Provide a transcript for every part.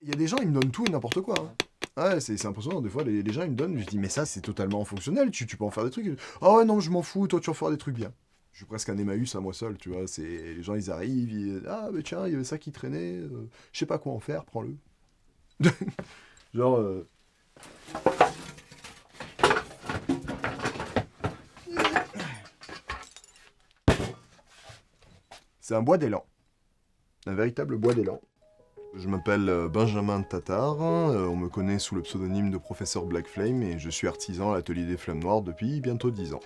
Il y a des gens, ils me donnent tout et n'importe quoi, hein. Ouais, c'est impressionnant, des fois, les gens, ils me donnent, je dis, mais ça, c'est totalement fonctionnel, tu peux en faire des trucs. Ah ouais, non, je m'en fous, toi, tu vas faire des trucs bien. Je suis presque un Emmaüs à moi seul, tu vois, c'est... Les gens, ils arrivent, ah, mais tiens, il y avait ça qui traînait, je sais pas quoi en faire, prends-le. Genre, c'est un bois d'élan. Un véritable bois d'élan. Je m'appelle Benjamin Tatar, on me connaît sous le pseudonyme de professeur Black Flame et je suis artisan à l'atelier des Flammes Noires depuis bientôt 10 ans.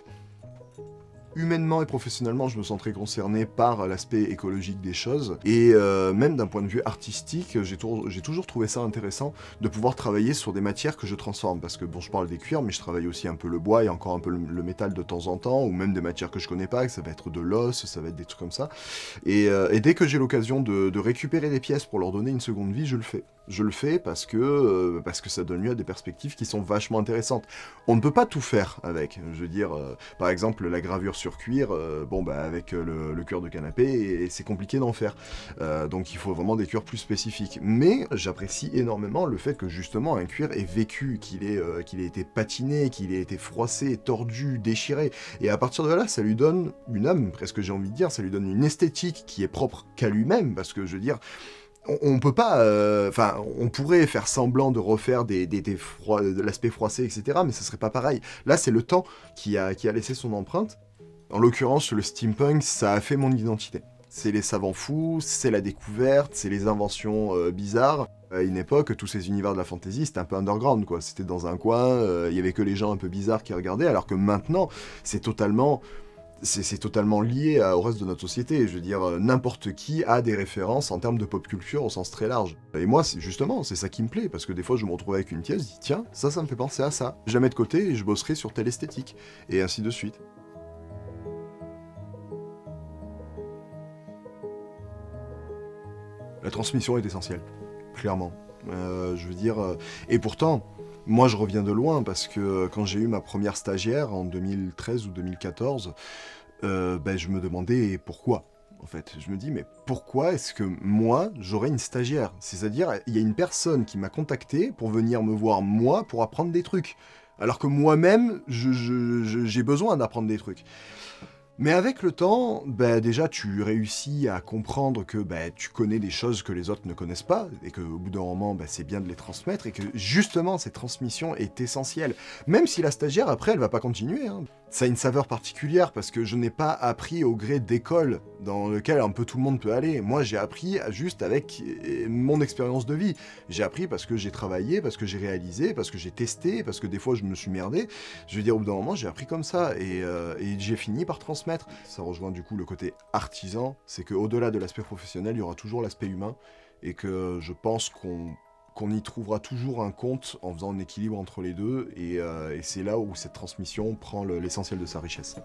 Humainement et professionnellement, je me sens très concerné par l'aspect écologique des choses, et même d'un point de vue artistique, j'ai toujours trouvé ça intéressant de pouvoir travailler sur des matières que je transforme, parce que bon, je parle des cuirs, mais je travaille aussi un peu le bois et encore un peu le métal de temps en temps, ou même des matières que je connais pas, que ça va être de l'os, ça va être des trucs comme ça, et dès que j'ai l'occasion de récupérer des pièces pour leur donner une seconde vie, je le fais. Je le fais parce que ça donne lieu à des perspectives qui sont vachement intéressantes. On ne peut pas tout faire avec. Je veux dire, par exemple, la gravure sur cuir, bon bah avec le cuir de canapé, et c'est compliqué d'en faire. Donc il faut vraiment des cuirs plus spécifiques. Mais j'apprécie énormément le fait que justement un cuir ait vécu, qu'il ait été patiné, qu'il ait été froissé, tordu, déchiré. Et à partir de là, ça lui donne une âme, presque j'ai envie de dire, ça lui donne une esthétique qui est propre qu'à lui-même, parce que je veux dire, on peut pas, enfin, on pourrait faire semblant de refaire de l'aspect froissé, etc., mais ce serait pas pareil. Là, c'est le temps qui a laissé son empreinte. En l'occurrence, le steampunk, ça a fait mon identité. C'est les savants fous, c'est la découverte, c'est les inventions bizarres. À une époque, tous ces univers de la fantasy, c'était un peu underground, quoi. C'était dans un coin, il y avait que les gens un peu bizarres qui regardaient, alors que maintenant, c'est totalement lié au reste de notre société. Je veux dire, n'importe qui a des références en termes de pop culture au sens très large. Et moi, c'est ça qui me plaît, parce que des fois, je me retrouve avec une pièce, je dis, tiens, ça me fait penser à ça. Je la mets de côté et je bosserai sur telle esthétique. Et ainsi de suite. La transmission est essentielle, clairement. Je veux dire, et pourtant, moi je reviens de loin parce que quand j'ai eu ma première stagiaire en 2013 ou 2014, ben, je me demandais pourquoi. En fait, je me dis, mais pourquoi est-ce que moi, j'aurais une stagiaire? C'est-à-dire, il y a une personne qui m'a contacté pour venir me voir, moi, pour apprendre des trucs. Alors que moi-même, j'ai besoin d'apprendre des trucs. Mais avec le temps, bah déjà tu réussis à comprendre que bah, tu connais des choses que les autres ne connaissent pas, et qu'au bout d'un moment, bah, c'est bien de les transmettre, et que justement cette transmission est essentielle. Même si la stagiaire, après, elle va pas continuer, hein. Ça a une saveur particulière, parce que je n'ai pas appris au gré d'école dans lequel un peu tout le monde peut aller. Moi, j'ai appris juste avec mon expérience de vie. J'ai appris parce que j'ai travaillé, parce que j'ai réalisé, parce que j'ai testé, parce que des fois je me suis merdé. Je veux dire, au bout d'un moment, j'ai appris comme ça, et j'ai fini par transmettre. Ça rejoint du coup le côté artisan, c'est qu'au-delà de l'aspect professionnel, il y aura toujours l'aspect humain, et que je pense qu'on y trouvera toujours un compte en faisant un équilibre entre les deux, et c'est là où cette transmission prend l'essentiel de sa richesse.